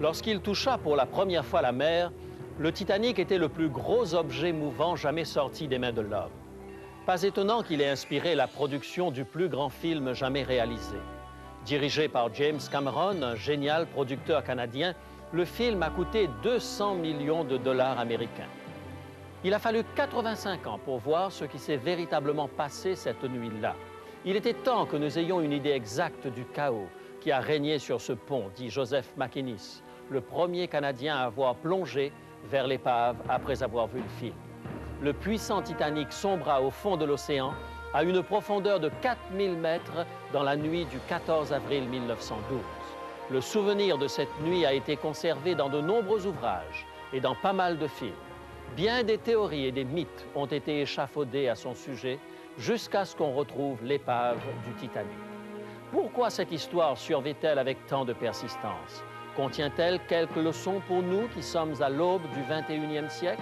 Lorsqu'il toucha pour la première fois la mer, le Titanic était le plus gros objet mouvant jamais sorti des mains de l'homme. Pas étonnant qu'il ait inspiré la production du plus grand film jamais réalisé. Dirigé par James Cameron, un génial producteur canadien, le film a coûté 200 millions de dollars américains. Il a fallu 85 ans pour voir ce qui s'est véritablement passé cette nuit-là. Il était temps que nous ayons une idée exacte du chaos qui a régné sur ce pont, dit Joseph McInnes, le premier Canadien à avoir plongé vers l'épave après avoir vu le film. Le puissant Titanic sombra au fond de l'océan à une profondeur de 4000 mètres dans la nuit du 14 avril 1912. Le souvenir de cette nuit a été conservé dans de nombreux ouvrages et dans pas mal de films. Bien des théories et des mythes ont été échafaudés à son sujet jusqu'à ce qu'on retrouve l'épave du Titanic. Pourquoi cette histoire survit-elle avec tant de persistance? Contient-elle quelques leçons pour nous qui sommes à l'aube du 21e siècle?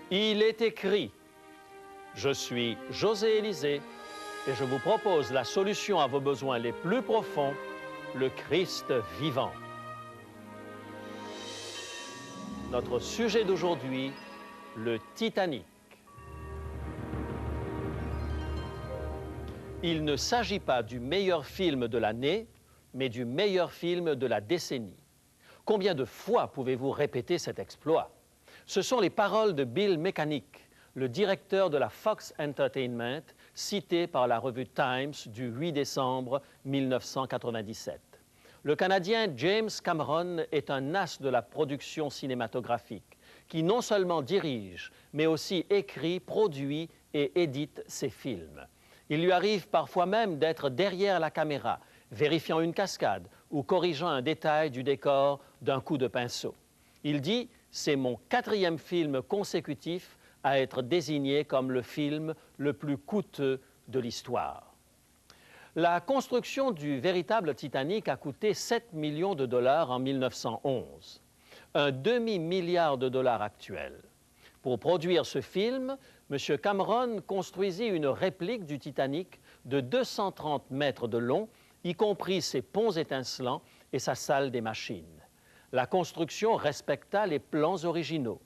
Il est écrit, je suis José Élysée et je vous propose la solution à vos besoins les plus profonds, le Christ vivant. Notre sujet d'aujourd'hui, le Titanic. Il ne s'agit pas du meilleur film de l'année, mais du meilleur film de la décennie. Combien de fois pouvez-vous répéter cet exploit? Ce sont les paroles de Bill Mechanic, le directeur de la Fox Entertainment, cité par la revue Times du 8 décembre 1997. Le Canadien James Cameron est un as de la production cinématographique qui non seulement dirige, mais aussi écrit, produit et édite ses films. Il lui arrive parfois même d'être derrière la caméra, vérifiant une cascade ou corrigeant un détail du décor d'un coup de pinceau. Il dit « C'est mon 4e film consécutif à être désigné comme le film le plus coûteux de l'histoire. » La construction du véritable Titanic a coûté 7 millions de dollars en 1911, un demi-milliard de dollars actuels. Pour produire ce film, M. Cameron construisit une réplique du Titanic de 230 mètres de long, y compris ses ponts étincelants et sa salle des machines. La construction respecta les plans originaux.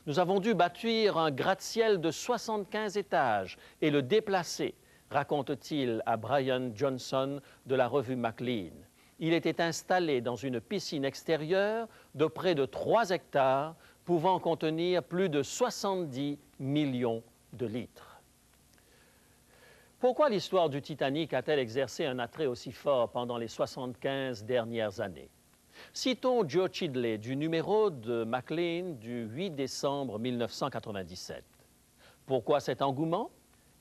Nous avons dû bâtir un gratte-ciel de 75 étages et le déplacer, raconte-t-il à Brian Johnson de la revue Maclean. Il était installé dans une piscine extérieure de près de 3 hectares, pouvant contenir plus de 70 millions de litres. Pourquoi l'histoire du Titanic a-t-elle exercé un attrait aussi fort pendant les 75 dernières années? Citons Joe Chidley du numéro de Maclean du 8 décembre 1997. Pourquoi cet engouement?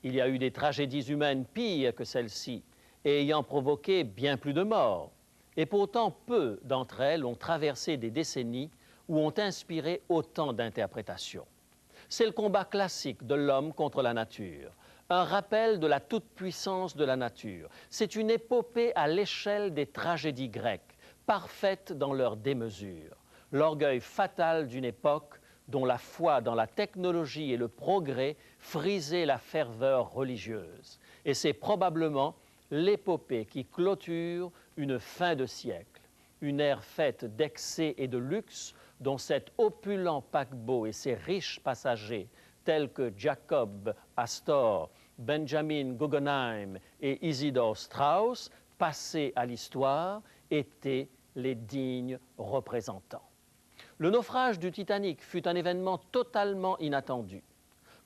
Il y a eu des tragédies humaines pires que celle-ci et ayant provoqué bien plus de morts. Et pourtant, peu d'entre elles ont traversé des décennies ou ont inspiré autant d'interprétations. C'est le combat classique de l'homme contre la nature, un rappel de la toute-puissance de la nature. C'est une épopée à l'échelle des tragédies grecques, parfaites dans leur démesure, l'orgueil fatal d'une époque dont la foi dans la technologie et le progrès frisaient la ferveur religieuse. Et c'est probablement l'épopée qui clôture une fin de siècle, une ère faite d'excès et de luxe dont cet opulent paquebot et ses riches passagers, tels que Jacob Astor, Benjamin Guggenheim et Isidore Strauss, passés à l'histoire, étaient les dignes représentants. Le naufrage du Titanic fut un événement totalement inattendu.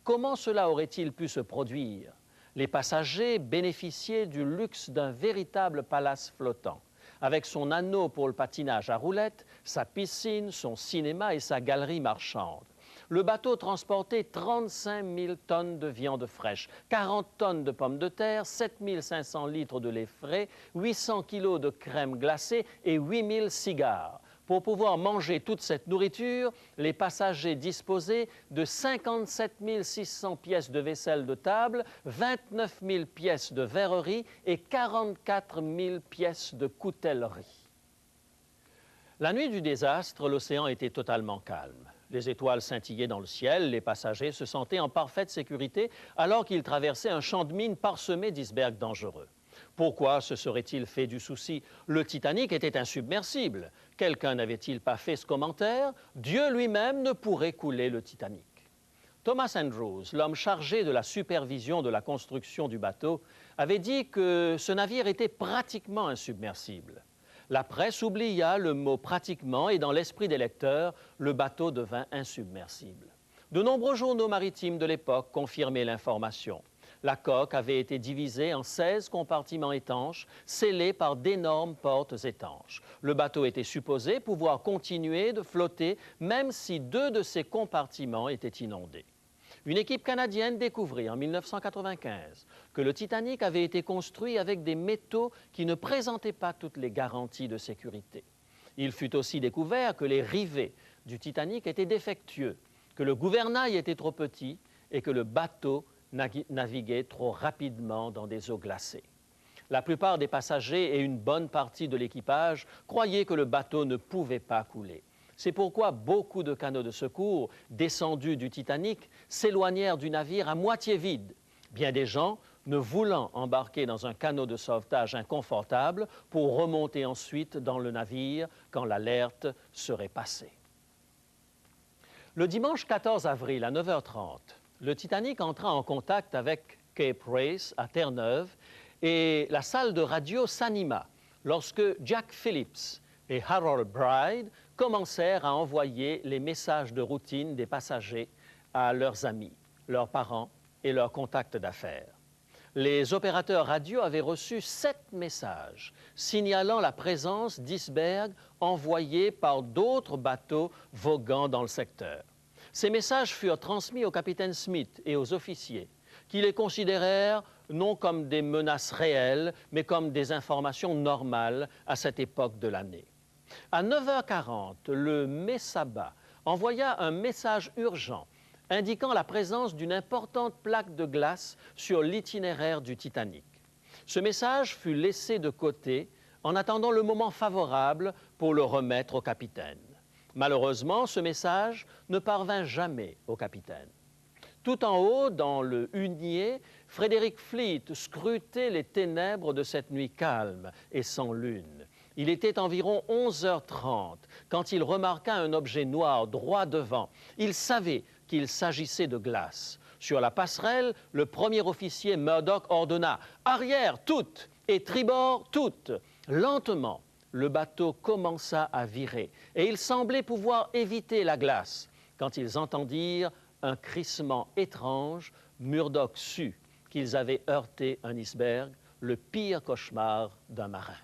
Comment cela aurait-il pu se produire? Les passagers bénéficiaient du luxe d'un véritable palace flottant, avec son anneau pour le patinage à roulettes, sa piscine, son cinéma et sa galerie marchande. Le bateau transportait 35 000 tonnes de viande fraîche, 40 tonnes de pommes de terre, 7 500 litres de lait frais, 800 kilos de crème glacée et 8 000 cigares. Pour pouvoir manger toute cette nourriture, les passagers disposaient de 57 600 pièces de vaisselle de table, 29 000 pièces de verrerie et 44 000 pièces de coutellerie. La nuit du désastre, l'océan était totalement calme. Les étoiles scintillaient dans le ciel, les passagers se sentaient en parfaite sécurité alors qu'ils traversaient un champ de mines parsemé d'icebergs dangereux. Pourquoi se serait-il fait du souci? Le Titanic était insubmersible. Quelqu'un n'avait-il pas fait ce commentaire? Dieu lui-même ne pourrait couler le Titanic. Thomas Andrews, l'homme chargé de la supervision de la construction du bateau, avait dit que ce navire était pratiquement insubmersible. La presse oublia le mot « pratiquement » et dans l'esprit des lecteurs, le bateau devint insubmersible. De nombreux journaux maritimes de l'époque confirmaient l'information. La coque avait été divisée en 16 compartiments étanches, scellés par d'énormes portes étanches. Le bateau était supposé pouvoir continuer de flotter, même si 2 de ses compartiments étaient inondés. Une équipe canadienne découvrit en 1995 que le Titanic avait été construit avec des métaux qui ne présentaient pas toutes les garanties de sécurité. Il fut aussi découvert que les rivets du Titanic étaient défectueux, que le gouvernail était trop petit et que le bateau naviguait trop rapidement dans des eaux glacées. La plupart des passagers et une bonne partie de l'équipage croyaient que le bateau ne pouvait pas couler. C'est pourquoi beaucoup de canots de secours descendus du Titanic s'éloignèrent du navire à moitié vide, bien des gens ne voulant embarquer dans un canot de sauvetage inconfortable pour remonter ensuite dans le navire quand l'alerte serait passée. Le dimanche 14 avril à 9h30, le Titanic entra en contact avec Cape Race à Terre-Neuve et la salle de radio s'anima lorsque Jack Phillips et Harold Bride commencèrent à envoyer les messages de routine des passagers à leurs amis, leurs parents et leurs contacts d'affaires. Les opérateurs radio avaient reçu 7 messages signalant la présence d'icebergs envoyés par d'autres bateaux voguant dans le secteur. Ces messages furent transmis au capitaine Smith et aux officiers, qui les considérèrent non comme des menaces réelles, mais comme des informations normales à cette époque de l'année. À 9h40, le Mesaba envoya un message urgent indiquant la présence d'une importante plaque de glace sur l'itinéraire du Titanic. Ce message fut laissé de côté en attendant le moment favorable pour le remettre au capitaine. Malheureusement, ce message ne parvint jamais au capitaine. Tout en haut, dans le hunier, Frédéric Fleet scrutait les ténèbres de cette nuit calme et sans lune. Il était environ 11h30 quand il remarqua un objet noir droit devant. Il savait qu'il s'agissait de glace. Sur la passerelle, le premier officier Murdoch ordonna « Arrière, toutes !» et « Tribord, toutes !» Lentement, le bateau commença à virer et il semblait pouvoir éviter la glace. Quand ils entendirent un crissement étrange, Murdoch sut qu'ils avaient heurté un iceberg, le pire cauchemar d'un marin.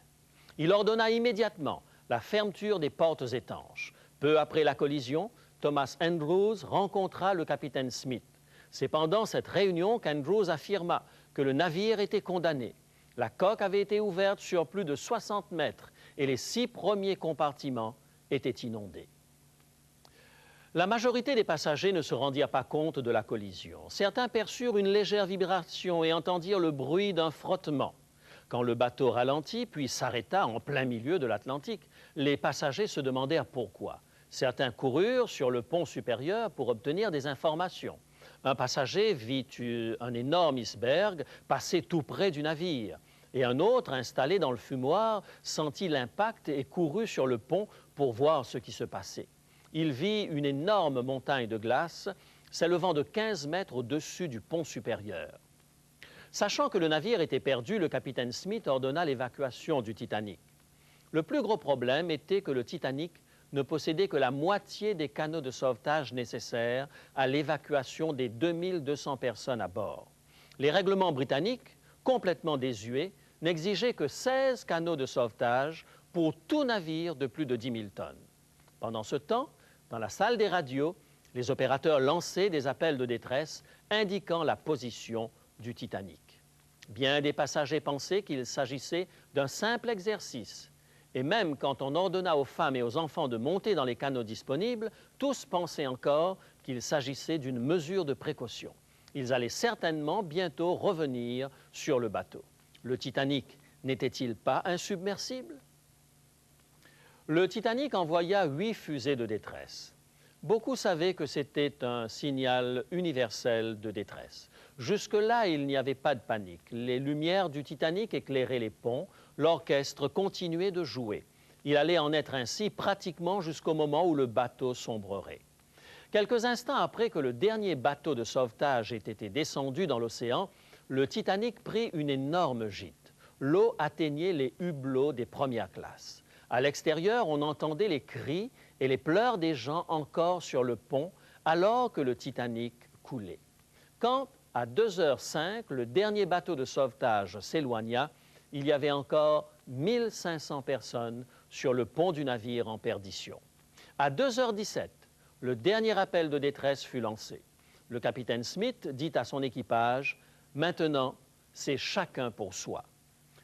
Il ordonna immédiatement la fermeture des portes étanches. Peu après la collision, Thomas Andrews rencontra le capitaine Smith. C'est pendant cette réunion qu'Andrews affirma que le navire était condamné. La coque avait été ouverte sur plus de 60 mètres et les 6 premiers compartiments étaient inondés. La majorité des passagers ne se rendirent pas compte de la collision. Certains perçurent une légère vibration et entendirent le bruit d'un frottement. Quand le bateau ralentit, puis s'arrêta en plein milieu de l'Atlantique, les passagers se demandèrent pourquoi. Certains coururent sur le pont supérieur pour obtenir des informations. Un passager vit un énorme iceberg passer tout près du navire. Et un autre, installé dans le fumoir, sentit l'impact et courut sur le pont pour voir ce qui se passait. Il vit une énorme montagne de glace s'élevant de 15 mètres au-dessus du pont supérieur. Sachant que le navire était perdu, le capitaine Smith ordonna l'évacuation du Titanic. Le plus gros problème était que le Titanic ne possédait que la moitié des canots de sauvetage nécessaires à l'évacuation des 2200 personnes à bord. Les règlements britanniques, complètement désuets, n'exigeaient que 16 canots de sauvetage pour tout navire de plus de 10 000 tonnes. Pendant ce temps, dans la salle des radios, les opérateurs lançaient des appels de détresse indiquant la position du Titanic. Bien des passagers pensaient qu'il s'agissait d'un simple exercice. Et même quand on ordonna aux femmes et aux enfants de monter dans les canots disponibles, tous pensaient encore qu'il s'agissait d'une mesure de précaution. Ils allaient certainement bientôt revenir sur le bateau. Le Titanic n'était-il pas insubmersible? Le Titanic envoya 8 fusées de détresse. Beaucoup savaient que c'était un signal universel de détresse. Jusque-là, il n'y avait pas de panique. Les lumières du Titanic éclairaient les ponts, l'orchestre continuait de jouer. Il allait en être ainsi pratiquement jusqu'au moment où le bateau sombrerait. Quelques instants après que le dernier bateau de sauvetage ait été descendu dans l'océan, le Titanic prit une énorme gîte. L'eau atteignait les hublots des premières classes. À l'extérieur, on entendait les cris et les pleurs des gens encore sur le pont alors que le Titanic coulait. Quand, à 2h05, le dernier bateau de sauvetage s'éloigna, il y avait encore 1500 personnes sur le pont du navire en perdition. À 2h17, le dernier appel de détresse fut lancé. Le capitaine Smith dit à son équipage « Maintenant, c'est chacun pour soi ».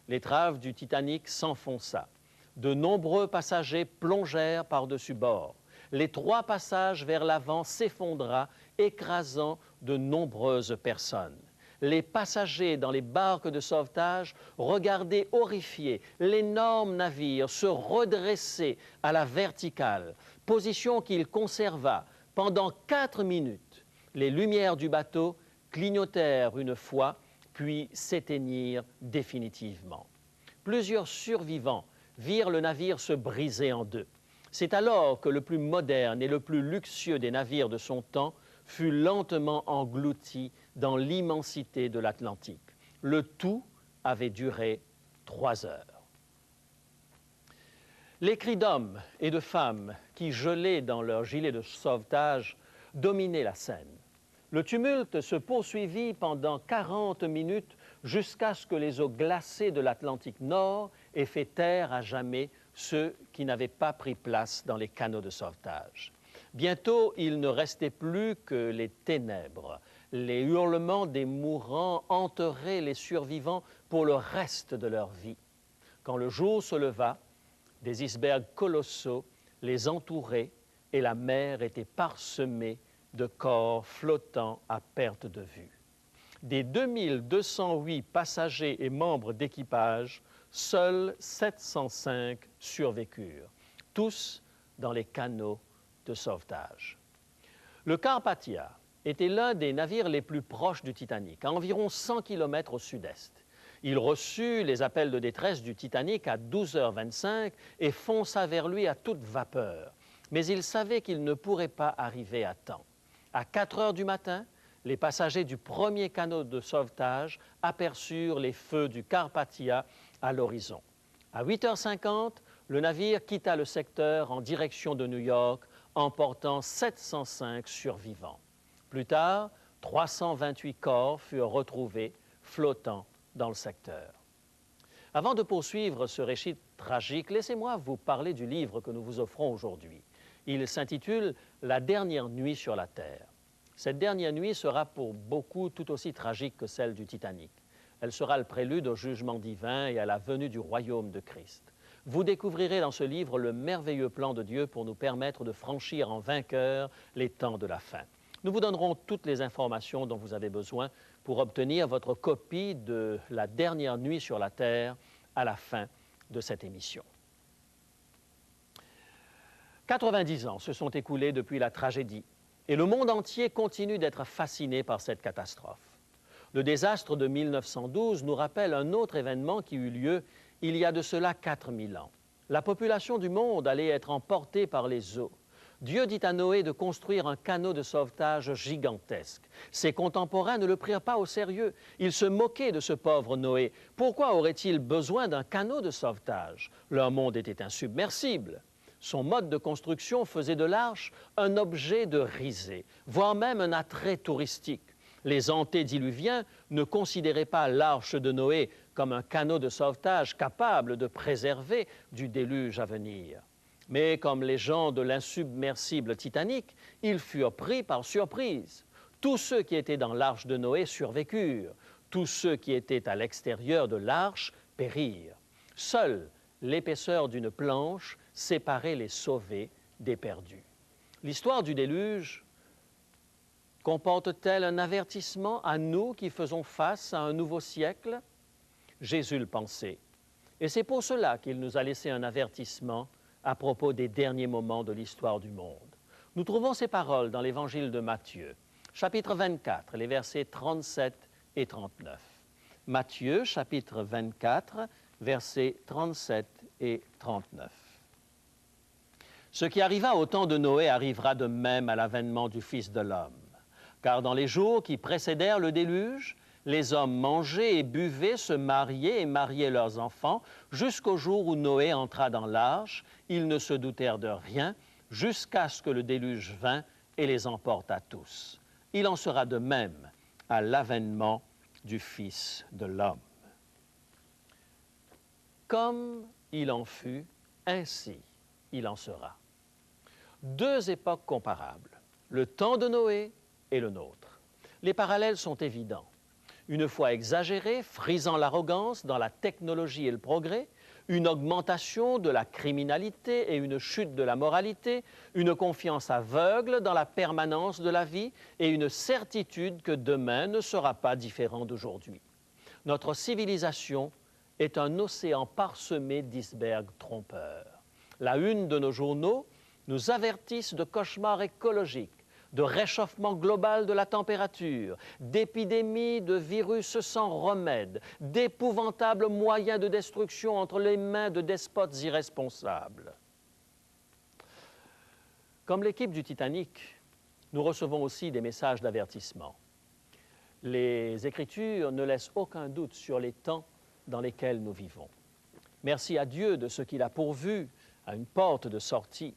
L'étrave du Titanic s'enfonça. De nombreux passagers plongèrent par-dessus bord. Les 3 passages vers l'avant s'effondra, écrasant de nombreuses personnes. Les passagers dans les barques de sauvetage regardaient horrifiés l'énorme navire se redresser à la verticale, position qu'il conserva pendant 4 minutes. Les lumières du bateau clignotèrent une fois, puis s'éteignirent définitivement. Plusieurs survivants virent le navire se briser en deux. C'est alors que le plus moderne et le plus luxueux des navires de son temps fut lentement englouti dans l'immensité de l'Atlantique. Le tout avait duré 3 heures. Les cris d'hommes et de femmes qui, gelés dans leurs gilets de sauvetage, dominaient la scène. Le tumulte se poursuivit pendant 40 minutes jusqu'à ce que les eaux glacées de l'Atlantique Nord aient fait taire à jamais ceux qui n'avaient pas pris place dans les canots de sauvetage. Bientôt, il ne restait plus que les ténèbres. Les hurlements des mourants hanteraient les survivants pour le reste de leur vie. Quand le jour se leva, des icebergs colossaux les entouraient et la mer était parsemée de corps flottants à perte de vue. Des 2208 passagers et membres d'équipage, seuls 705 survécurent, tous dans les canots de sauvetage. Le Carpathia était l'un des navires les plus proches du Titanic, à environ 100 km au sud-est. Il reçut les appels de détresse du Titanic à 12h25 et fonça vers lui à toute vapeur. Mais il savait qu'il ne pourrait pas arriver à temps. À 4 heures du matin, les passagers du premier canot de sauvetage aperçurent les feux du Carpathia à l'horizon. À 8h50, le navire quitta le secteur en direction de New York, emportant 705 survivants. Plus tard, 328 corps furent retrouvés flottant dans le secteur. Avant de poursuivre ce récit tragique, laissez-moi vous parler du livre que nous vous offrons aujourd'hui. Il s'intitule « La dernière nuit sur la Terre ». Cette dernière nuit sera pour beaucoup tout aussi tragique que celle du Titanic. Elle sera le prélude au jugement divin et à la venue du royaume de Christ. Vous découvrirez dans ce livre le merveilleux plan de Dieu pour nous permettre de franchir en vainqueur les temps de la fin. Nous vous donnerons toutes les informations dont vous avez besoin pour obtenir votre copie de La dernière nuit sur la Terre à la fin de cette émission. 90 ans se sont écoulés depuis la tragédie et le monde entier continue d'être fasciné par cette catastrophe. Le désastre de 1912 nous rappelle un autre événement qui eut lieu il y a de cela 4000 ans. La population du monde allait être emportée par les eaux. Dieu dit à Noé de construire un canot de sauvetage gigantesque. Ses contemporains ne le prirent pas au sérieux. Ils se moquaient de ce pauvre Noé. Pourquoi aurait-il besoin d'un canot de sauvetage? Leur monde était insubmersible. Son mode de construction faisait de l'arche un objet de risée, voire même un attrait touristique. Les antédiluviens ne considéraient pas l'arche de Noé comme un canot de sauvetage capable de préserver du déluge à venir. Mais comme les gens de l'insubmersible Titanic, ils furent pris par surprise. Tous ceux qui étaient dans l'arche de Noé survécurent. Tous ceux qui étaient à l'extérieur de l'arche périrent. Seule l'épaisseur d'une planche séparait les sauvés des perdus. L'histoire du déluge comporte-t-elle un avertissement à nous qui faisons face à un nouveau siècle? Jésus le pensait. Et c'est pour cela qu'il nous a laissé un avertissement à propos des derniers moments de l'histoire du monde. Nous trouvons ces paroles dans l'Évangile de Matthieu, chapitre 24, les versets 37 et 39. Matthieu, chapitre 24, versets 37 et 39. Ce qui arriva au temps de Noé arrivera de même à l'avènement du Fils de l'homme. Car dans les jours qui précédèrent le déluge, les hommes mangeaient et buvaient, se mariaient et mariaient leurs enfants, jusqu'au jour où Noé entra dans l'arche. Ils ne se doutèrent de rien, jusqu'à ce que le déluge vînt et les emporte à tous. Il en sera de même à l'avènement du Fils de l'homme. Comme il en fut, ainsi il en sera. Deux époques comparables, le temps de Noé et le nôtre. Les parallèles sont évidents. Une foi exagérée, frisant l'arrogance dans la technologie et le progrès, une augmentation de la criminalité et une chute de la moralité, une confiance aveugle dans la permanence de la vie et une certitude que demain ne sera pas différent d'aujourd'hui. Notre civilisation est un océan parsemé d'icebergs trompeurs. La une de nos journaux nous avertissent de cauchemars écologiques, de réchauffement global de la température, d'épidémies de virus sans remède, d'épouvantables moyens de destruction entre les mains de despotes irresponsables. Comme l'équipe du Titanic, nous recevons aussi des messages d'avertissement. Les Écritures ne laissent aucun doute sur les temps dans lesquels nous vivons. Merci à Dieu de ce qu'il a pourvu à une porte de sortie.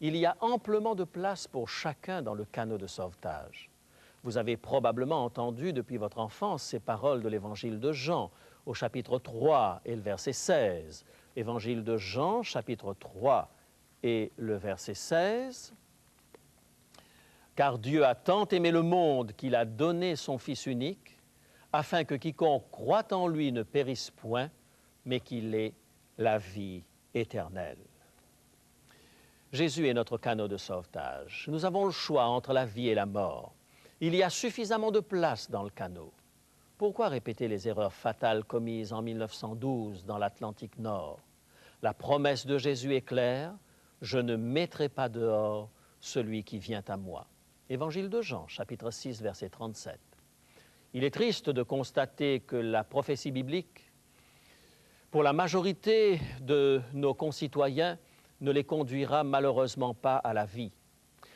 Il y a amplement de place pour chacun dans le canot de sauvetage. Vous avez probablement entendu depuis votre enfance ces paroles de l'Évangile de Jean, au chapitre 3 et le verset 16. Évangile de Jean, chapitre 3 et le verset 16. « Car Dieu a tant aimé le monde qu'il a donné son Fils unique, afin que quiconque croit en lui ne périsse point, mais qu'il ait la vie éternelle. » Jésus est notre canot de sauvetage. Nous avons le choix entre la vie et la mort. Il y a suffisamment de place dans le canot. Pourquoi répéter les erreurs fatales commises en 1912 dans l'Atlantique Nord? La promesse de Jésus est claire, « Je ne mettrai pas dehors celui qui vient à moi. » Évangile de Jean, chapitre 6, verset 37. Il est triste de constater que la prophétie biblique, pour la majorité de nos concitoyens, ne les conduira malheureusement pas à la vie.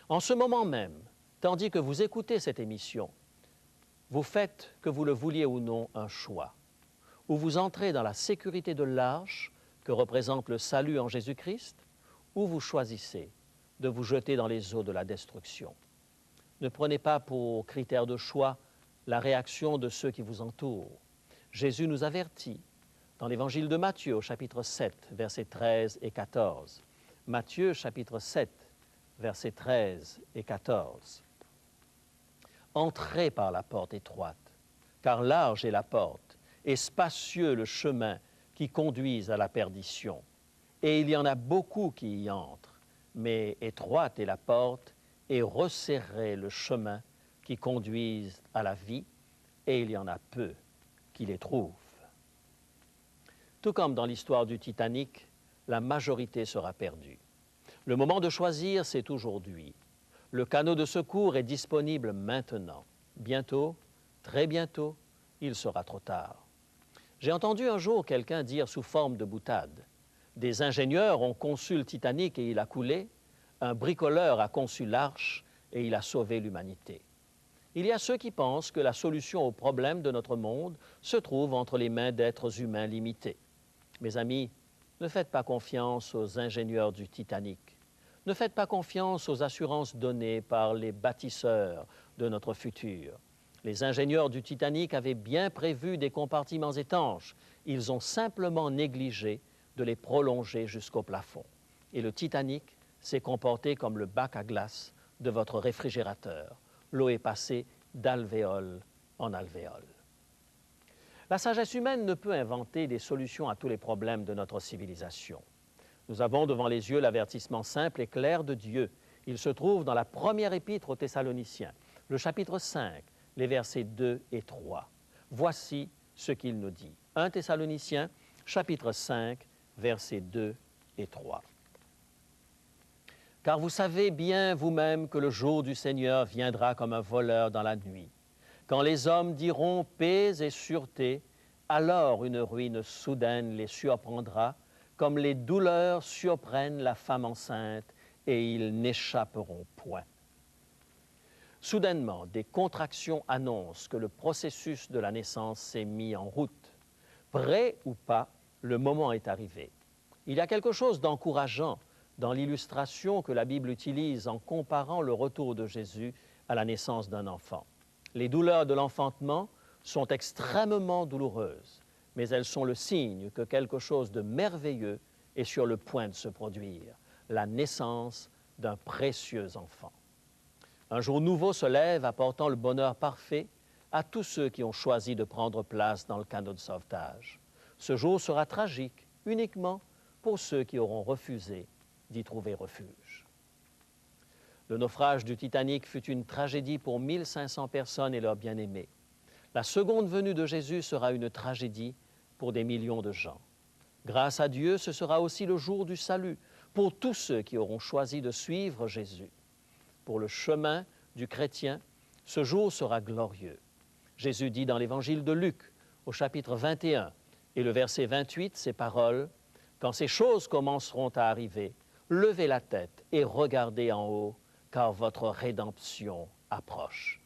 En ce moment même, tandis que vous écoutez cette émission, vous faites, que vous le vouliez ou non, un choix, où vous entrez dans la sécurité de l'arche que représente le salut en Jésus-Christ, ou vous choisissez de vous jeter dans les eaux de la destruction. Ne prenez pas pour critère de choix la réaction de ceux qui vous entourent. Jésus nous avertit dans l'Évangile de Matthieu, au chapitre 7, versets 13 et 14. Matthieu, chapitre 7, versets 13 et 14. « Entrez par la porte étroite, car large est la porte, et spacieux le chemin qui conduisent à la perdition. Et il y en a beaucoup qui y entrent, mais étroite est la porte, et resserré le chemin qui conduisent à la vie, et il y en a peu qui les trouvent. » Tout comme dans l'histoire du Titanic, la majorité sera perdue. Le moment de choisir, c'est aujourd'hui. Le canot de secours est disponible maintenant. Bientôt, très bientôt, il sera trop tard. J'ai entendu un jour quelqu'un dire sous forme de boutade, « Des ingénieurs ont conçu le Titanic et il a coulé, un bricoleur a conçu l'arche et il a sauvé l'humanité. » Il y a ceux qui pensent que la solution aux problèmes de notre monde se trouve entre les mains d'êtres humains limités. Mes amis, ne faites pas confiance aux ingénieurs du Titanic. Ne faites pas confiance aux assurances données par les bâtisseurs de notre futur. Les ingénieurs du Titanic avaient bien prévu des compartiments étanches. Ils ont simplement négligé de les prolonger jusqu'au plafond. Et le Titanic s'est comporté comme le bac à glace de votre réfrigérateur. L'eau est passée d'alvéole en alvéole. La sagesse humaine ne peut inventer des solutions à tous les problèmes de notre civilisation. Nous avons devant les yeux l'avertissement simple et clair de Dieu. Il se trouve dans la première épître aux Thessaloniciens, le chapitre 5, les versets 2 et 3. Voici ce qu'il nous dit. 1 Thessaloniciens, chapitre 5, versets 2 et 3. Car vous savez bien vous-même que le jour du Seigneur viendra comme un voleur dans la nuit. Quand les hommes diront paix et sûreté, alors une ruine soudaine les surprendra, comme les douleurs surprennent la femme enceinte, et ils n'échapperont point. Soudainement, des contractions annoncent que le processus de la naissance s'est mis en route. Prêt ou pas, le moment est arrivé. Il y a quelque chose d'encourageant dans l'illustration que la Bible utilise en comparant le retour de Jésus à la naissance d'un enfant. Les douleurs de l'enfantement sont extrêmement douloureuses, mais elles sont le signe que quelque chose de merveilleux est sur le point de se produire, la naissance d'un précieux enfant. Un jour nouveau se lève apportant le bonheur parfait à tous ceux qui ont choisi de prendre place dans le canot de sauvetage. Ce jour sera tragique uniquement pour ceux qui auront refusé d'y trouver refuge. Le naufrage du Titanic fut une tragédie pour 1500 personnes et leurs bien-aimés. La seconde venue de Jésus sera une tragédie pour des millions de gens. Grâce à Dieu, ce sera aussi le jour du salut pour tous ceux qui auront choisi de suivre Jésus. Pour le chemin du chrétien, ce jour sera glorieux. Jésus dit dans l'Évangile de Luc, au chapitre 21 et le verset 28, ces paroles, « Quand ces choses commenceront à arriver, levez la tête et regardez en haut, car votre rédemption approche. »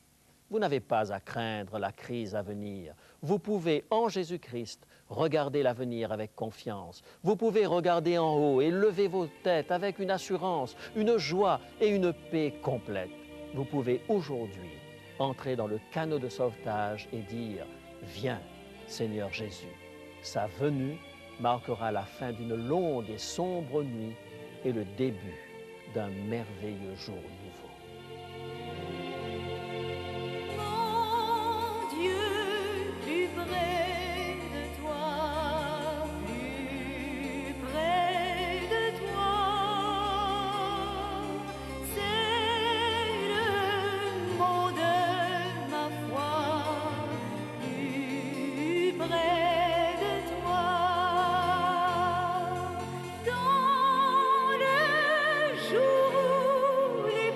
Vous n'avez pas à craindre la crise à venir. Vous pouvez, en Jésus-Christ, regarder l'avenir avec confiance. Vous pouvez regarder en haut et lever vos têtes avec une assurance, une joie et une paix complète. Vous pouvez aujourd'hui entrer dans le canot de sauvetage et dire « Viens, Seigneur Jésus ». Sa venue marquera la fin d'une longue et sombre nuit et le début d'un merveilleux jour nouveau. Dans le jour où les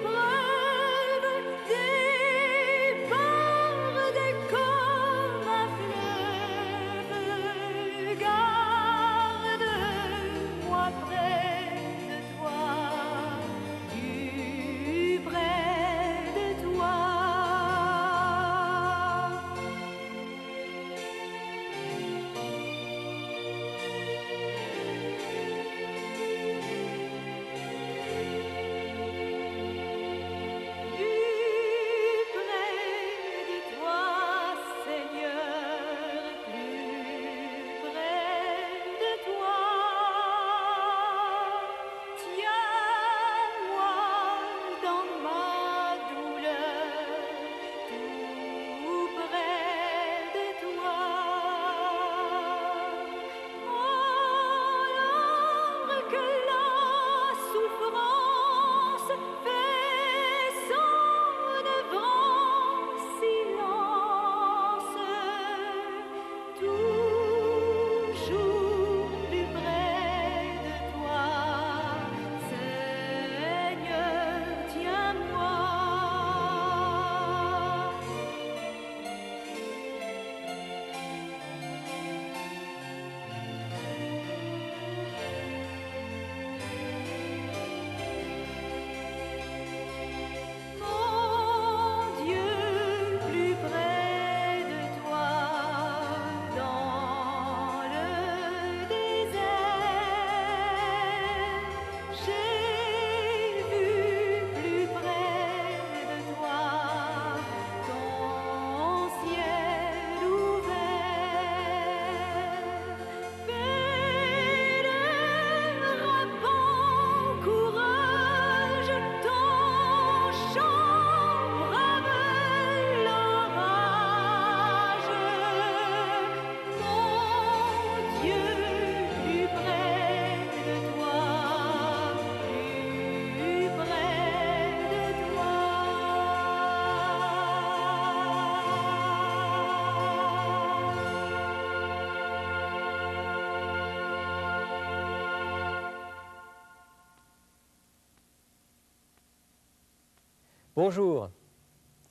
Bonjour.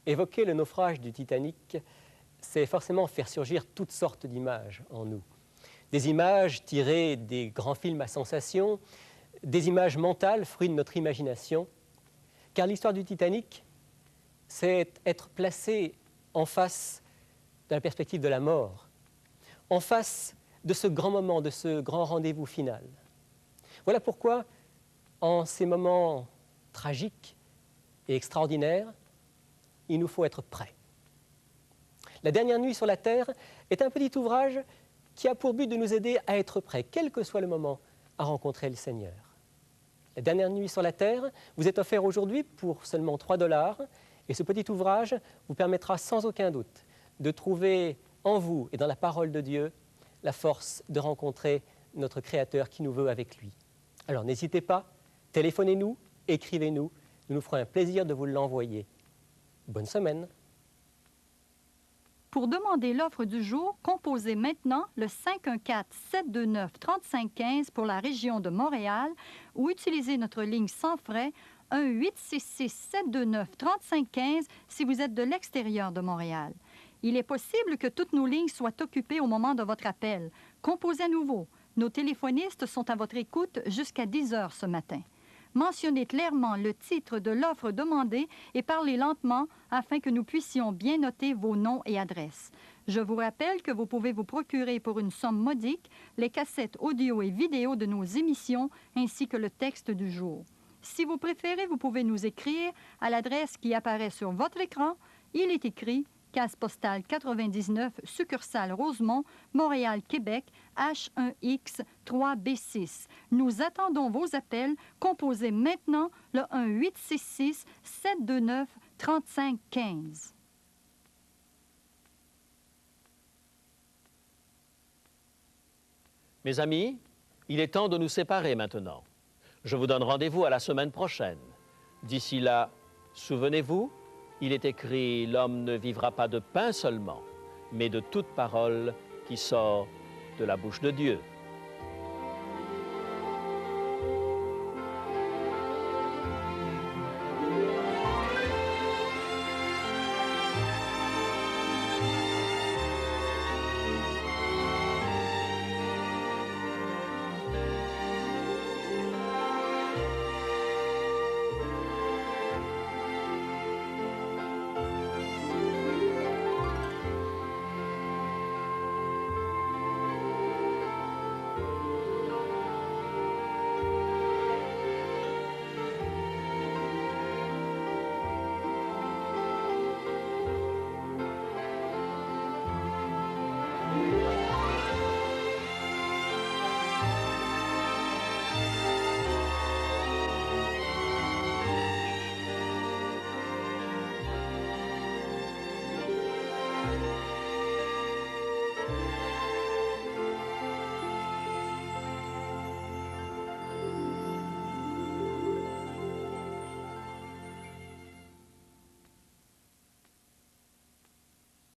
Évoquer le naufrage du Titanic, c'est forcément faire surgir toutes sortes d'images en nous. Des images tirées des grands films à sensation, des images mentales, fruits de notre imagination. Car l'histoire du Titanic, c'est être placé en face de la perspective de la mort, en face de ce grand moment, de ce grand rendez-vous final. Voilà pourquoi, en ces moments tragiques et extraordinaires, il nous faut être prêts. La dernière nuit sur la terre est un petit ouvrage qui a pour but de nous aider à être prêts, quel que soit le moment, à rencontrer le Seigneur. La dernière nuit sur la terre vous est offert aujourd'hui pour seulement 3 $, et ce petit ouvrage vous permettra sans aucun doute de trouver en vous et dans la parole de Dieu la force de rencontrer notre Créateur qui nous veut avec lui. Alors n'hésitez pas, téléphonez-nous, écrivez-nous, nous nous ferons un plaisir de vous l'envoyer. Bonne semaine. Pour demander l'offre du jour, composez maintenant le 514-729-3515 pour la région de Montréal ou utilisez notre ligne sans frais 1-866-729-3515 si vous êtes de l'extérieur de Montréal. Il est possible que toutes nos lignes soient occupées au moment de votre appel. Composez à nouveau. Nos téléphonistes sont à votre écoute jusqu'à 10 heures ce matin. Mentionnez clairement le titre de l'offre demandée et parlez lentement afin que nous puissions bien noter vos noms et adresses. Je vous rappelle que vous pouvez vous procurer pour une somme modique les cassettes audio et vidéo de nos émissions ainsi que le texte du jour. Si vous préférez, vous pouvez nous écrire à l'adresse qui apparaît sur votre écran. Il est écrit Case postale 99, succursale Rosemont, Montréal, Québec, H1X 3B6. Nous attendons vos appels. Composez maintenant le 1-866-729-3515. Mes amis, il est temps de nous séparer maintenant. Je vous donne rendez-vous à la semaine prochaine. D'ici là, souvenez-vous, il est écrit « L'homme ne vivra pas de pain seulement, mais de toute parole qui sort de la bouche de Dieu ».